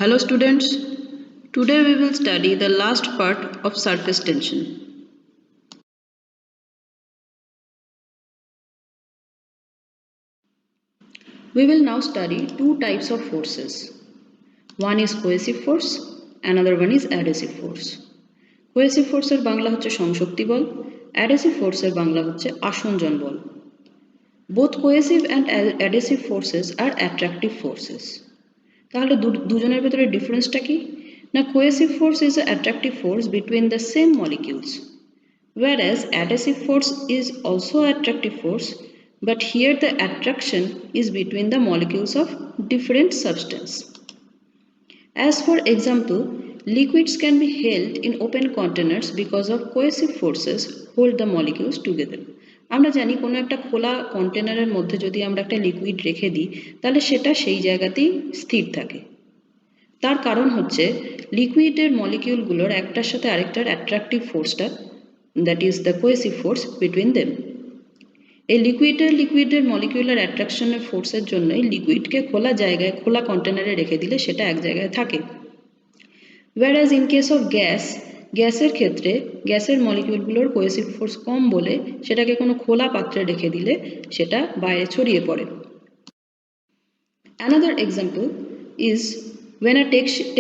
Hello students, today we will study the last part of surface tension. We will now study two types of forces. One is cohesive force, another one is adhesive force. Cohesive force এর বাংলা হচ্ছে সংশক্তি বল, adhesive force এর বাংলা হচ্ছে আসঞ্জন বল. Both cohesive and adhesive forces are attractive forces. তাহলে দুজনের ভেতরে ডিফারেন্সটা কি? না cohesive force is an attractive force between the same molecules, whereas adhesive force is also an attractive force, but here the attraction is between the molecules of different substance. As for example, liquids can be held in open containers because of cohesive forces hold the molecules together. আমরা জানি কোনো একটা খোলা কন্টেনারের মধ্যে যদি আমরা একটা liquid রেখে দিই তাহলে সেটা সেই জায়গাতেই স্থির থাকে। তার কারণ হচ্ছে লিকুইডের মলিকিউলগুলোর একটার সাথে আরেকটার অ্যাট্রাকটিভ ফোর্সটা, that is the cohesive force between them. এই লিকুইডের মলিকিউলার অ্যাট্রাকশনের ফোর্সের জন্যই লিকুইডকে খোলা জায়গায় খোলা কন্টেনারে রেখে দিলে সেটা এক জায়গায় থাকে। whereas in case of গ্যাসের ক্ষেত্রে গ্যাসের মলিকিউলগুলোর কোহেসিভ ফোর্স কম বলে সেটাকে কোনো খোলা পাত্রে রেখে দিলে সেটা বাইরে ছড়িয়ে পড়ে। Another example is when a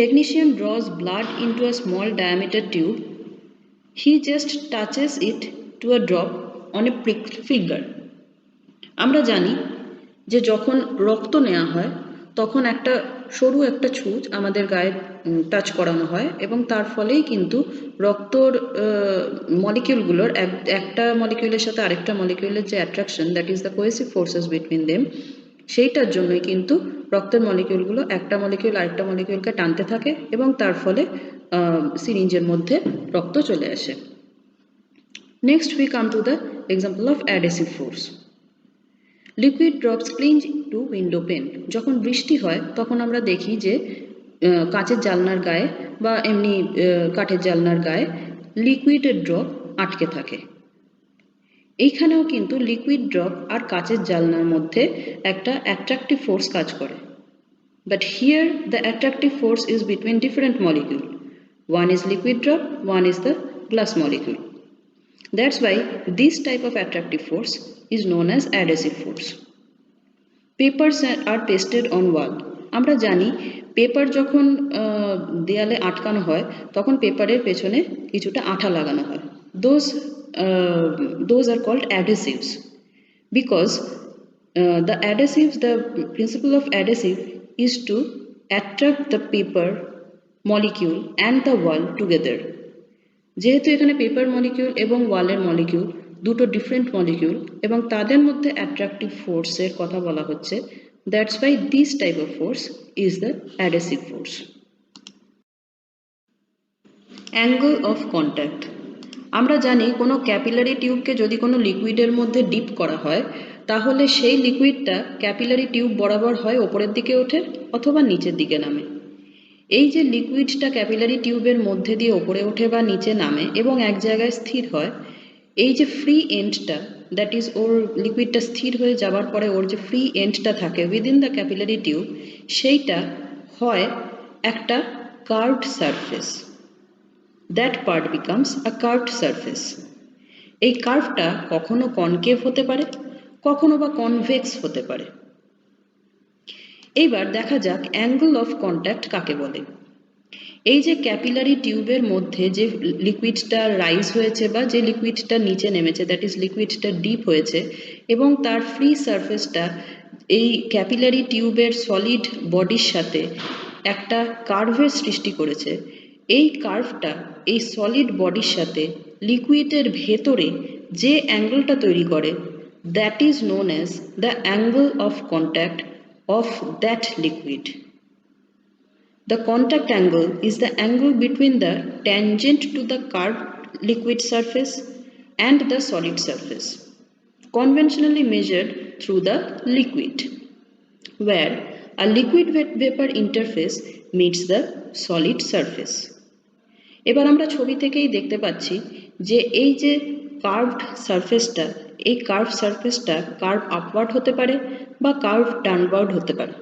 technician draws blood into a small diameter tube, he just touches it to a drop on a pricked finger. আমরা জানি যে যখন রক্ত নেওয়া হয় তখন একটা সরু একটা ছুঁচ আমাদের গায়ে টাচ করানো হয় এবং তার ফলেই কিন্তু রক্তর মলিকিউলগুলোর একটা মলিকিউলের সাথে আরেকটা মলিকিউলের যে attraction, that is the cohesive forces between them, সেইটার জন্যই কিন্তু রক্তের মলিকিউলগুলো একটা মলিকিউল আরেকটা মলিকিউলকে টানতে থাকে এবং তার ফলে সিরিঞ্জের মধ্যে রক্ত চলে আসে। Next we come to the example of adhesive force. Liquid drops cling to window pane. যখন বৃষ্টি হয় তখন আমরা দেখি যে কাঁচের জানলার গায়ে বা এমনি কাঠের জানলার গায়ে লিকুইডের ড্রপ আটকে থাকে। এইখানেও কিন্তু লিকুইড ড্রপ আর কাঁচের জানলার মধ্যে একটা অ্যাট্রাকটিভ ফোর্স কাজ করে, but here the attractive force is between different molecule. One is liquid drop, one is the glass molecule. That's why this type of attractive force is known as adhesive force. Papers are pasted on wall. আমরা জানি paper যখন দেয়ালে আটকানো হয় তখন পেপারের পেছনে কিছুটা আঠা লাগানো হয়। Those are called adhesives because the principle of adhesive is to attract the paper molecule and the wall together. যেহেতু এখানে পেপার মলিকিউল এবং ওয়ালের মলিকিউল দুটো ডিফারেন্ট মলিকিউল এবং তাদের মধ্যে অ্যাট্রাকটিভ ফোর্সের কথা বলা হচ্ছে, that's why this type of force is the adhesive force. Angle of contact. আমরা জানি কোনো ক্যাপিলারি টিউবকে যদি কোনো লিকুইডের মধ্যে ডিপ করা হয় তাহলে সেই লিকুইডটা ক্যাপিলারি টিউব বরাবর হয় ওপরের দিকে ওঠে অথবা নিচের দিকে নামে। এই যে লিকুইডটা ক্যাপিলারি টিউবের মধ্যে দিয়ে ওপরে ওঠে বা নিচে নামে এবং এক জায়গায় স্থির হয়, এই যে ফ্রি এন্ডটা, দ্যাট ইজ ওর লিকুইডটা স্থির হয়ে যাওয়ার পরে ওর যে ফ্রি এন্ডটা থাকে উইদিন দ্য ক্যাপিলারি টিউব, সেইটা হয় একটা curved surface. That part becomes a curved surface. এই কার্ভটা কখনো কনকেভ হতে পারে, কখনো বা কনভেক্স হতে পারে। এইবার দেখা যাক অ্যাঙ্গেল অফ কন্ট্যাক্ট কাকে বলে। এই যে ক্যাপিলারি টিউবের মধ্যে যে লিকুইডটা রাইজ হয়েছে বা যে লিকুইডটা নিচে নেমেছে, দ্যাট ইজ লিকুইডটা ডিপ হয়েছে এবং তার ফ্রি সারফেসটা এই ক্যাপিলারি টিউবের সলিড বডির সাথে একটা কার্ভের সৃষ্টি করেছে। এই কার্ভটা এই সলিড বডির সাথে লিকুইডের ভেতরে যে অ্যাঙ্গেলটা তৈরি করে, that is known as the angle of contact of that liquid. The contact angle is the angle between the tangent to the curved liquid surface and the solid surface, conventionally measured through the liquid, where a liquid vapor interface meets the solid surface. এবার আমরা ছবি থেকেই দেখতে পাচ্ছি যে এই যে curved সারফেসটা, এই কার্ভ সারফেসটা কার্ভ আপওয়ার্ড হতে পারে বা কার্ভ ডাউনওয়ার্ড হতে পারে।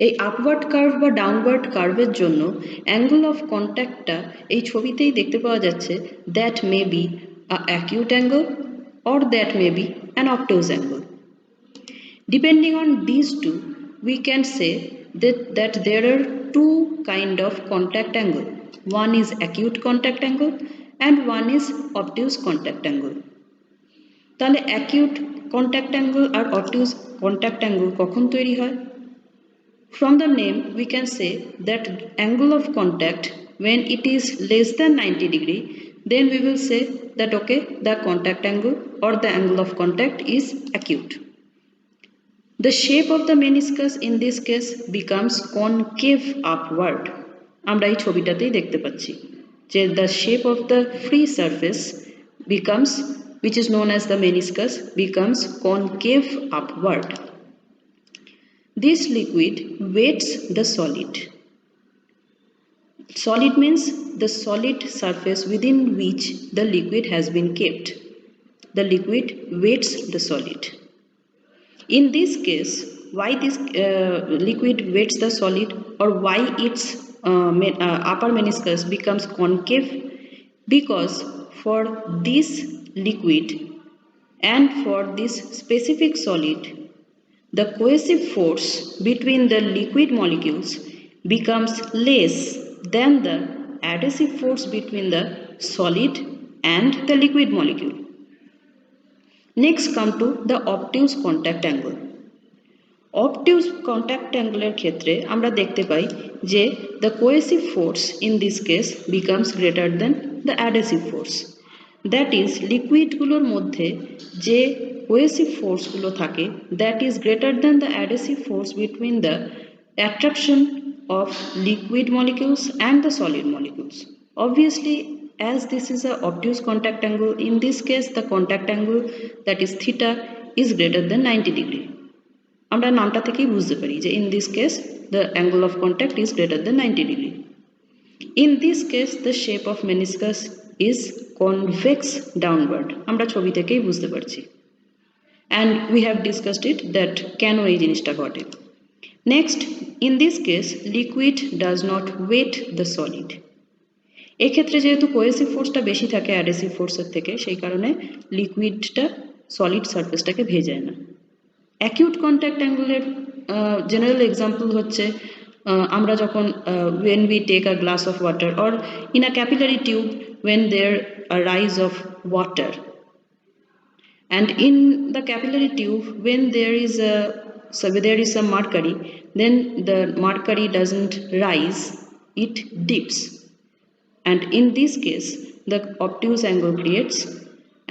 এই আপওয়ার্ড কার্ভ বা ডাউনওয়ার্ড কার্ভের জন্য অ্যাঙ্গেল অফ কন্ট্যাক্টটা এই ছবিতেই দেখতে পাওয়া যাচ্ছে, that may be a acute angle or that may be an obtuse angle. Depending on these two, we can say that there are two kind of contact angle. One is acute contact angle and one is obtuse contact angle. তাহলে acute contact angle আর obtuse contact angle কখন তৈরি হয়? From the name we can say that angle of contact when it is less than 90 degree, then we will say that okay, the contact angle or the angle of contact is acute. The shape of the meniscus in this case becomes concave upward. আমরা এই ছবিটাতেই দেখতে পাচ্ছি যে the shape of the free surface becomes, which is known as the meniscus, becomes concave upward. This liquid weights the solid. Solid means the solid surface within which the liquid has been kept. The liquid weights the solid. In this case, why this liquid weights the solid, or why its upper meniscus becomes concave? Because for this liquid and for this specific solid, the cohesive force between the liquid molecules becomes less than the adhesive force between the solid and the liquid molecule. Next come to the obtuse contact angle. Obtuse contact angle এর ক্ষেত্রে আমরা দেখতে পাই যে the cohesive force in this case becomes greater than the adhesive force. That is, লিকুইডগুলোর মধ্যে যে cohesive force গুলো থাকে, that is greater than the adhesive force between the attraction of liquid molecules and the solid molecules. Obviously, as this is a obtuse contact angle, in this case the contact angle, that is theta, is greater than 90 degree. আমরা নামটা থেকেই বুঝতে পারি যে in this case the angle of contact is greater than 90 degree. In this case the shape of meniscus is convex downward. আমরা ছবি থেকেই বুঝতে পারছি, and we have discussed it that কেন এই জিনিসটা ঘটে. Next, in this case liquid does not weight the solid. এক্ষেত্রে যেহেতু কোহেসিভ ফোর্সটা বেশি থাকে অ্যাডহেসিভ ফোর্সের থেকে, সেই কারণে লিকুইডটা সলিড সারফেসটাকে ভেজায় না। অ্যাকিউট কন্ট্যাক্ট অ্যাঙ্গেলের জেনারেল এক্সাম্পল হচ্ছে আমরা যখন when we take a glass of water or in a capillary tube when there a rise of water, and in the capillary tube when there is some mercury, then the mercury doesn't rise, it dips, and in this case the obtuse angle creates.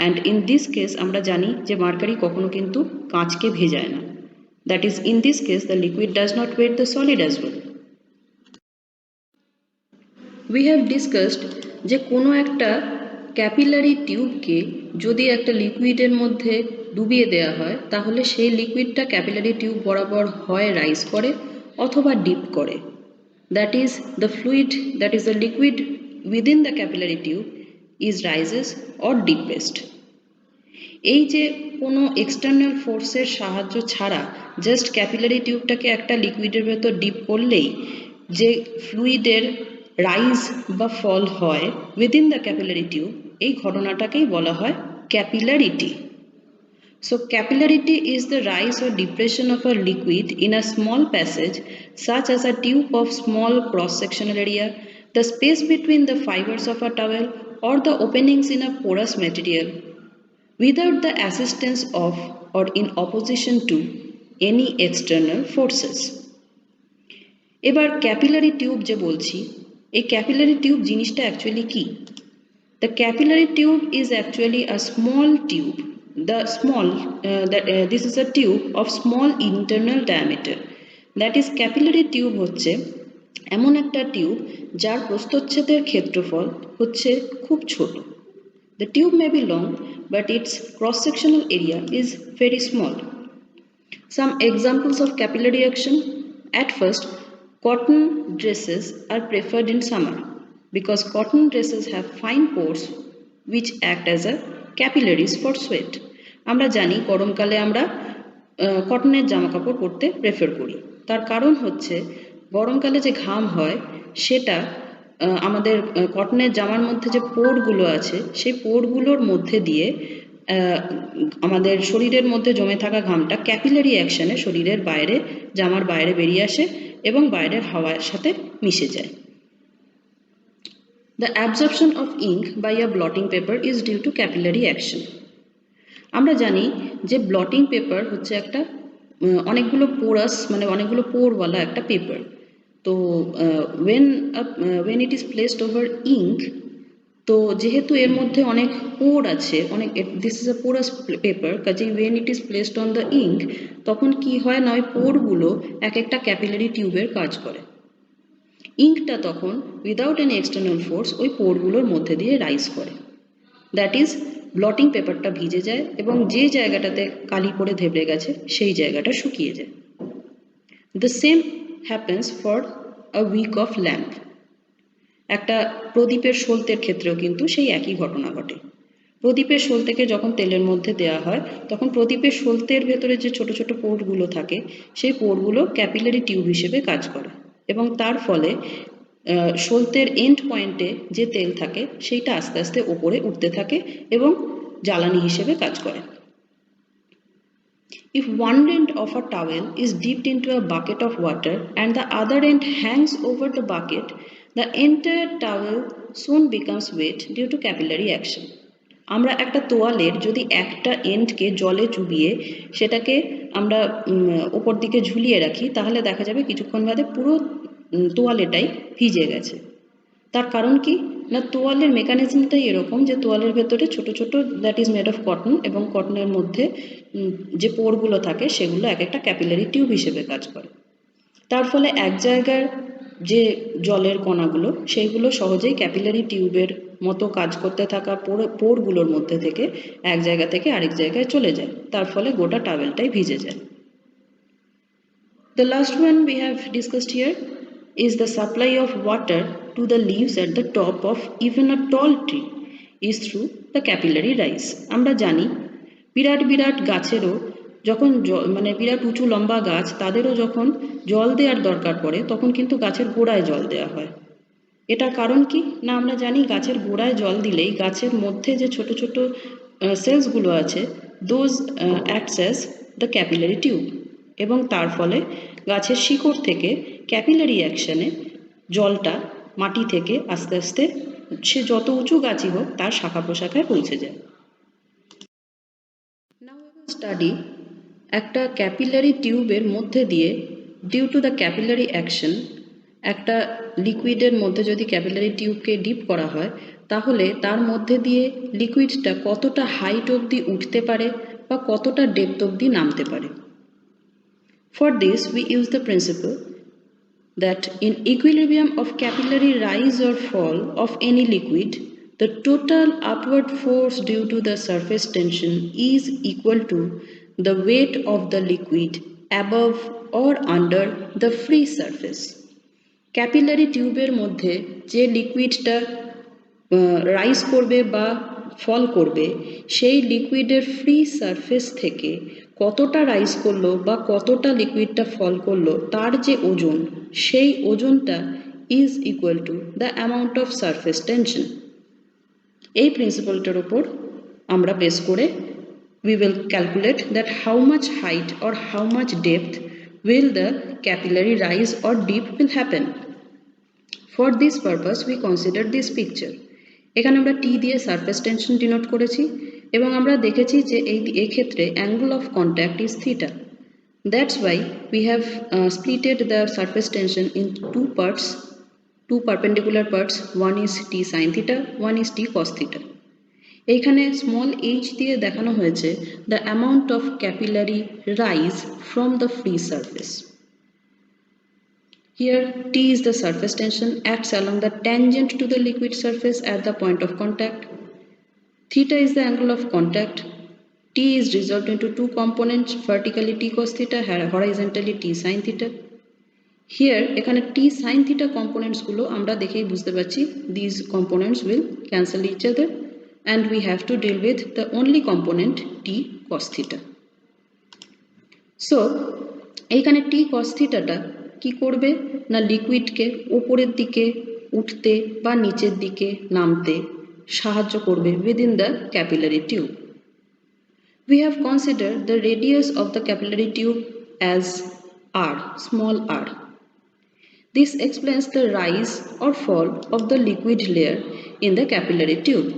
And in this case আমরা জানি যে mercury কখনো কিন্তু কাঁচকে ভেজায় না, that is, in this case the liquid does not weight the solid as well. We have discussed যে কোনো একটা capillary টিউবকে যদি একটা লিকুইডের মধ্যে ডুবিয়ে দেওয়া হয়, তাহলে সেই লিকুইডটা ক্যাপিলারি টিউব বরাবর হয় রাইজ করে অথবা ডিপ করে, that is, the fluid, that is the liquid within the capillary tube is rises or deepest. এই যে কোনো এক্সটার্নাল ফোর্সের সাহায্য ছাড়া জাস্ট ক্যাপিলারি টিউবটাকে একটা লিকুইডের ভেতর ডিপ করলেই যে ফ্লুইডের রাইজ বা ফল হয় উইদিন দ্য ক্যাপিলারি টিউব, এই ঘটনাটাকেই বলা হয় capillarity. So capillarity is the rise or depression of a liquid in a small passage such as a tube of small cross-sectional area, the space between the fibers of a towel or the openings in a porous material, without the assistance of or in opposition to any external forces. এবার capillary tube যে বলছি, এই capillary tube জিনিসটা actually কি? The capillary tube is actually a small tube. This is a tube of small internal diameter. That is, capillary tube হচ্ছে এমন একটা tube যার প্রস্থচ্ছেদের ক্ষেত্রফল হচ্ছে খুব ছোট. The tube may be long, but its cross-sectional area is very small. Some examples of capillary action. At first, cotton dresses are preferred in summer because cotton dresses have fine pores which act as a capillaries for sweat. আমরা জানি গরমকালে আমরা কটনের জামা কাপড় পরতে prefer করি, তার কারণ হচ্ছে গরমকালে যে ঘাম হয় সেটা আমাদের কটনের জামার মধ্যে যে পোরগুলো আছে সেই পোরগুলোর মধ্যে দিয়ে আমাদের শরীরের মধ্যে জমে থাকা ঘামটা ক্যাপিলারি অ্যাকশনে শরীরের বাইরে জামার বাইরে বেরিয়ে আসে এবং বাইরের হাওয়ার সাথে মিশে যায়। The absorption of ink by a blotting paper is due to capillary action. আমরা জানি যে ব্লটিং পেপার হচ্ছে একটা অনেকগুলো পোরাস মানে অনেকগুলো পোরওয়ালা একটা পেপার। তো when it is placed over ink, তো যেহেতু এর মধ্যে অনেক পোর আছে, অনেক this is a porous paper, কাজেই when it is placed on the ink তখন কি হয় না ওই পোরগুলো এক একটা ক্যাপিলারি টিউবের কাজ করে। ইঙ্কটা তখন উইদাউট এনি এক্সটার্নাল ফোর্স ওই পোরগুলোর মধ্যে দিয়ে রাইজ করে, দ্যাট ইজ ব্লটিং পেপারটা ভিজে যায় এবং যে জায়গাটাতে কালি পড়ে ধেবড়ে গেছে সেই জায়গাটা শুকিয়ে যায়। The same happens for a wick of lamp. একটা প্রদীপের সলতের ক্ষেত্রেও কিন্তু সেই একই ঘটনা ঘটে। প্রদীপের সলতেকে যখন তেলের মধ্যে দেওয়া হয় তখন প্রদীপের সলতের ভেতরে যে ছোট ছোট পোরগুলো থাকে সেই পোরগুলো ক্যাপিলারি টিউব হিসেবে কাজ করে এবং তার ফলে সলতের এন্ড পয়েন্টে যে তেল থাকে সেইটা আস্তে আস্তে ওপরে উঠতে থাকে এবং জ্বালানি হিসেবে কাজ করে। If one end of a towel is dipped into a bucket of water and the other end hangs over the bucket, the entire towel soon becomes wet due to capillary action. আমরা একটা তোয়ালের যদি একটা এন্ডকে জলে চুবিয়ে সেটাকে আমরা ওপর দিকে ঝুলিয়ে রাখি তাহলে দেখা যাবে কিছুক্ষণ বাদে পুরো তোয়ালেটাই ভিজে গেছে। তার কারণ কি না তোয়ালের মেকানিজমটাই এরকম যে তোয়ালের ভেতরে ছোট ছোট that is made of cotton এবং কটনের মধ্যে যে পোরগুলো থাকে সেগুলো এক একটা ক্যাপিলারি টিউব হিসেবে কাজ করে। তার ফলে এক জায়গার যে জলের কণাগুলো সেইগুলো সহজেই ক্যাপিলারি টিউবের মতো কাজ করতে থাকা পোরগুলোর মধ্যে থেকে এক জায়গা থেকে আরেক জায়গায় চলে যায়, তার ফলে গোটা টাওয়েলটাই ভিজে যায়। The last one we have discussed here is the supply of water to the leaves at the top of even a tall tree is through the capillary rise. আমরা জানি বিরাট বিরাট গাছেরও যখন মানে বিরাট উঁচু লম্বা গাছ তাদেরও যখন জল দেওয়ার দরকার পড়ে তখন কিন্তু গাছের গোড়ায় জল দেওয়া হয়। এটার কারণ কি না আমরা জানি গাছের গোড়ায় জল দিলেই গাছের মধ্যে যে ছোট ছোট সেলসগুলো আছে those acts as the capillary tube এবং তার ফলে গাছের শিকড় থেকে ক্যাপিলারি অ্যাকশনে জলটা মাটি থেকে আস্তে আস্তে সে যত উঁচু গাছই হোক তার শাখা প্রশাখায় পৌঁছে যায়। নাও উই উইল স্টাডি একটা ক্যাপিলারি টিউবের মধ্যে দিয়ে due to the capillary action একটা লিকুইডের মধ্যে যদি ক্যাপিলারি টিউবকে ডিপ করা হয় তাহলে তার মধ্যে দিয়ে লিকুইডটা কতটা হাইট অবধি উঠতে পারে বা কতটা ডেপথ অবধি নামতে পারে। For this we use the principle that in equilibrium of capillary rise or fall of any liquid, the total upward force due to the surface tension is equal to the weight of the liquid above or under the free surface. Capillary টিউবের মধ্যে যে লিকুইডটা rise করবে বা ফল করবে সেই লিকুইডের free surface থেকে কতটা rise করলো বা কতটা লিকুইডটা ফল করলো তার যে ওজন সেই ওজনটা is equal to the amount of surface tension. এই প্রিন্সিপালটার উপর আমরা বেস করে we will calculate that how much height or how much depth will the capillary rise or dip will happen. For this purpose we consider this picture. এখানে আমরা টি দিয়ে surface tension denote করেছি এবং আমরা দেখেছি যে এই ক্ষেত্রে angle of contact is theta. That's why we have splitted the surface tension in two parts, two perpendicular parts, one is T sine theta, one is T cos theta. এইখানে small H দিয়ে দেখানো হয়েছে the amount of capillary rise from the free surface. Here T is the surface tension acts along the tangent to the liquid surface at the point of contact. Theta is the angle of contact. T is resolved into two components, vertically T cos theta, horizontally T sin theta. Here এখানে T sin theta components গুলো আমরা দেখেই বুঝতে পারছি these components will cancel each other and we have to deal with the only component T cos theta. So এইখানে টি কস থিটাটা কি করবে না লিকুইডকে উপরের দিকে উঠতে বা নিচের দিকে নামতে সাহায্য করবে within the capillary tube. We have considered the radius of the capillary tube as r, small r. This explains the rise or fall of the liquid layer in the capillary tube.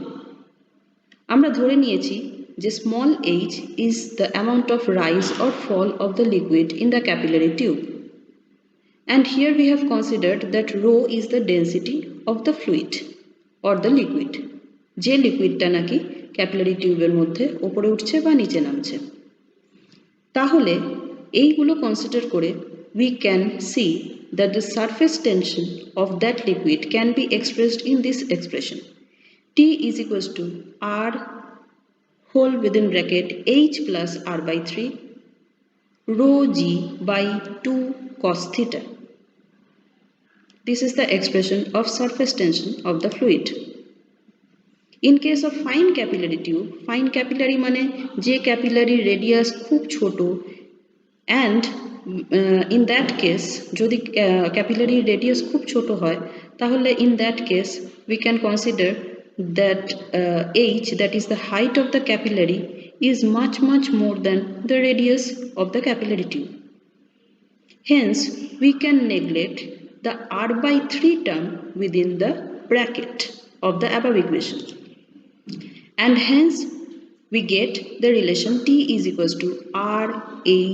আমরা ধরে নিয়েছি যে small h is the amount of rise or fall of the liquid in the capillary tube. And here we have considered that rho is the density of the fluid or the liquid. যে লিকুইডটা নাকি capillary টিউবের মধ্যে উপরে উঠছে বা নিচে নামছে। তাহলে এইগুলো কনসিডার করে we can see that the surface tension of that liquid can be expressed in this expression. T is equals to R whole within bracket H plus R by 3 rho G by 2 cos theta. This is the expression of surface tension of the fluid. In case of fine capillary tube, fine capillary মানে যে capillary radius খুব ছোট and in that case যদি capillary radius খুব ছোট হয় তাহলে in that case we can consider that h, that is the height of the capillary, is much more than the radius of the capillary tube. Hence we can neglect the r by 3 term within the bracket of the above equation, and hence we get the relation T is equals to R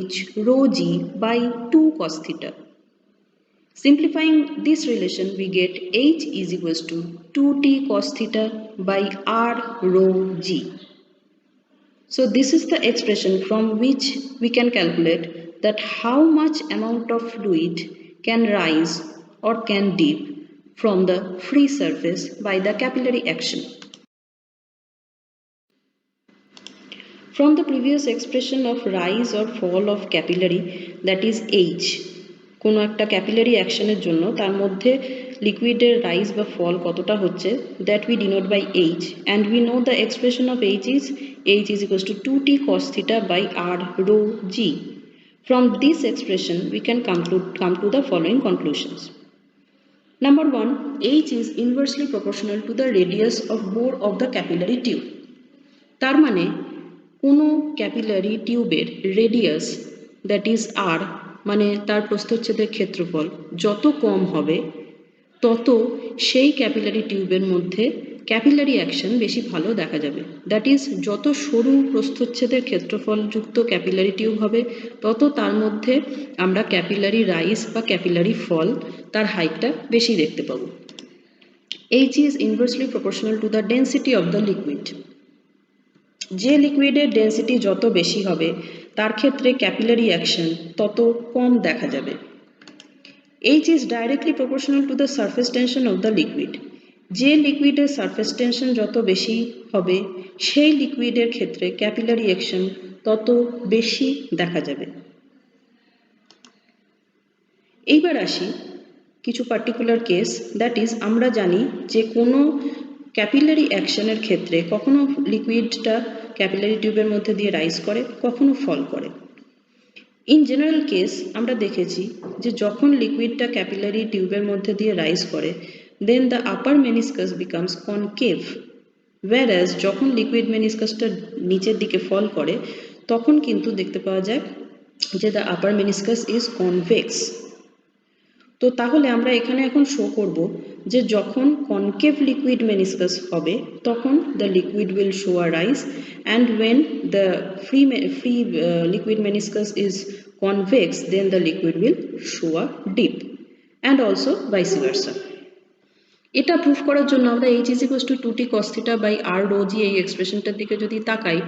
H rho G by 2 cos theta. Simplifying this relation, we get H is equals to 2T cos theta by R rho G. So this is the expression from which we can calculate that how much amount of fluid can rise or can dip from the free surface by the capillary action. From the previous expression of rise or fall of capillary, that is H, কোনো একটা capillary অ্যাকশনের জন্য তার মধ্যে লিকুইডের rise বা ফল কতটা হচ্ছে, that we denote by H, and we know the expression of H is equals to 2T cos theta by R rho G. From this expression we can come to the following conclusions. Number 1, H is inversely proportional to the radius of bore of the capillary tube. তার মানে কোনো capillary টিউবের radius that is আর মানে তার প্রস্থচ্ছেদের ক্ষেত্রফল যত কম হবে তত সেই ক্যাপিলারি টিউবের মধ্যে ক্যাপিলারি অ্যাকশন বেশি ভালো দেখা যাবে। দ্যাট ইজ যত সরু প্রস্থচ্ছেদের ক্ষেত্রফলযুক্ত ক্যাপিলারি টিউব হবে তত তার মধ্যে আমরা ক্যাপিলারি রাইজ বা ক্যাপিলারি ফল তার হাইটটা বেশি দেখতে পাবো। H is inversely proportional to the density of the liquid. যে লিকুইডের ডেন্সিটি যত বেশি হবে তার ক্ষেত্রে ক্যাপিলারি অ্যাকশন তত কম দেখা যাবে। H is directly proportional to the surface tension of the liquid. যে লিকুইডের সারফেস টেনশন যত বেশি হবে সেই লিকুইডের ক্ষেত্রে ক্যাপিলারি অ্যাকশন তত বেশি দেখা যাবে। এইবার আসি কিছু পার্টিকুলার কেস, দ্যাট ইজ আমরা জানি যে কোনো ক্যাপিলারি অ্যাকশনের ক্ষেত্রে কখনো লিকুইডটা ক্যাপিলারি টিউবের মধ্যে দিয়ে রাইজ করে, কখনো ফল করে। ইন জেনারেল কেস আমরা দেখেছি যে যখন লিকুইডটা ক্যাপিলারি টিউবের মধ্যে দিয়ে রাইজ করে then the upper meniscus becomes concave, whereas যখন লিকুইড মেনিসকাসটা নিচের দিকে ফল করে তখন কিন্তু দেখতে পাওয়া যায় যে the upper meniscus is convex. তো তাহলে আমরা এখানে এখন শো করব যে যখন কনকেভ লিকুইড মেনিসকাস হবে তখন the liquid will show a rise, and when the free liquid meniscus is convex then the liquid will show a dip, and also vice versa. এটা প্রুফ করার জন্য আমরা H is equals to 2T cos theta by R rho G এই এক্সপ্রেশনটার দিকে যদি তাকাই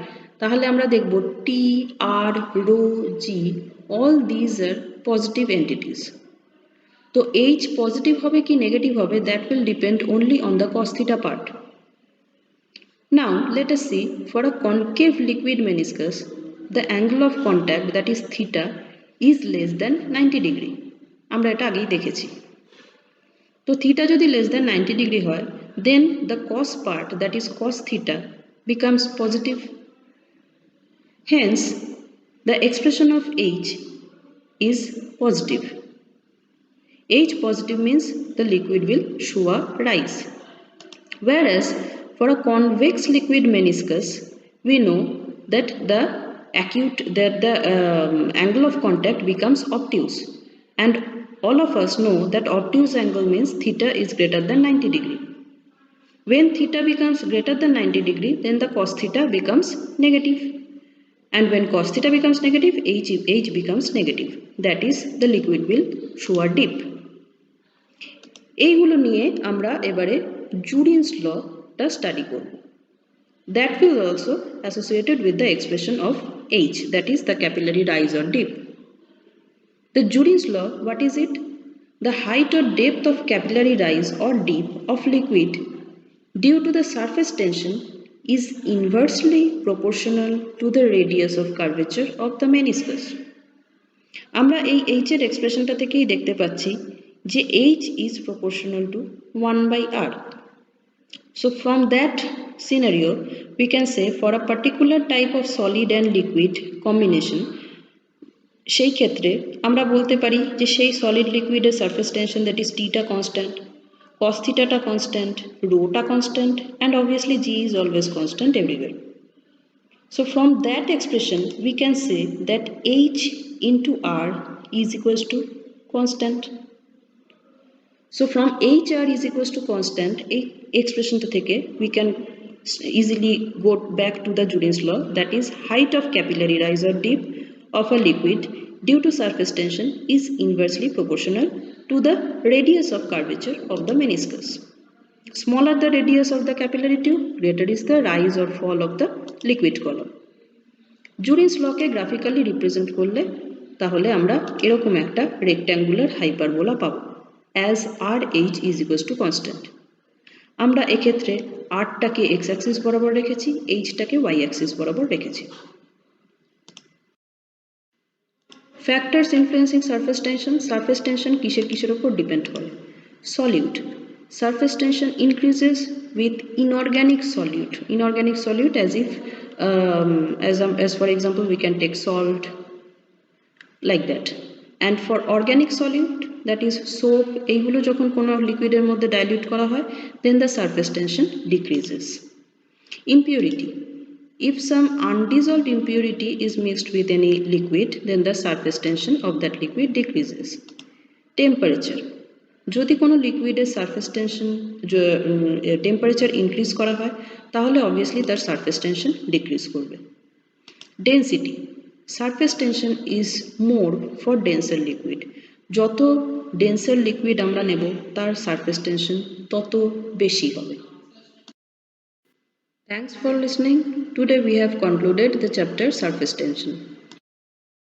তাহলে আমরা দেখব T, R, rho G all these are positive entities. তো H পজিটিভ হবে কি নেগেটিভ হবে that will depend only on the cos theta part. Now let us see, for a concave liquid meniscus the angle of contact, that is theta, is less than 90 degree. আমরা এটা আগেই দেখেছি। তো theta যদি less than 90 degree হয় then the cos part, that is cos theta, becomes positive. Hence the expression of H is positive. H positive means the liquid will show a rise. Whereas for a convex liquid meniscus, we know that the angle of contact becomes obtuse, and all of us know that obtuse angle means theta is greater than 90 degree. When theta becomes greater than 90 degree, then the cos theta becomes negative, and when cos theta becomes negative, H becomes negative. That is, the liquid will show a dip. এইগুলো নিয়ে আমরা এবারে জুরিনস লটা study করব। That will also associated with the expression of H, that is the capillary rise or dip. The Jurin's law, what is it? The height or depth of capillary rise or dip of liquid due to the surface tension is inversely proportional to the radius of curvature of the meniscus. আমরা এই H এর এক্সপ্রেশনটা থেকেই দেখতে পাচ্ছি যে H is proportional to 1/r. So from that scenario, we can say for a particular type of solid and liquid combination, সেই ক্ষেত্রে আমরা বলতে পারি যে সেই সলিড লিকুইডের surface tension that is theta constant, cos theta constant, rho constant, and obviously G is always constant everywhere. So from that expression, we can say that H into R is equals to constant. So from HR is equals to constant, expression to theke we can easily go back to the Jurin's law, that is height of capillary rise or dip of a liquid due to surface tension is inversely proportional to the radius of curvature of the meniscus. Smaller the radius of the capillary tube, greater is the rise or fall of the liquid column. Jurin's law K graphically represent করলে তাহলে আমরা এরকম একটা rectangular hyperbola পাবো as RH is equals to constant. আমরা এক্ষেত্রে R টাকে x axis বরাবর রেখেছি, H টাকে y axis বরাবর রেখেছি। Factors influencing surface tension কিসের উপর ডিপেন্ড করে? Solute. Surface tension increases with inorganic solute as if as for example we can take salt like that. And for organic solute, that is soap, এইগুলো যখন কোনো লিকুইডের মধ্যে dilute করা হয়, then the surface tension decreases. Impurity. If some undissolved impurity is mixed with any liquid, then the surface tension of that liquid decreases. Temperature. যদি কোনো লিকুইডের surface tension temperature increase করা হয় তাহলে অবভিয়াসলি তার সারফেস টেনশন ডিক্রিজ করবে। Density. Surface tension is more for denser liquid. যত denser liquid আমরা নেব তার সারফেস টেনশন তত বেশি হবে। Thanks for listening. Today we have concluded the chapter surface tension.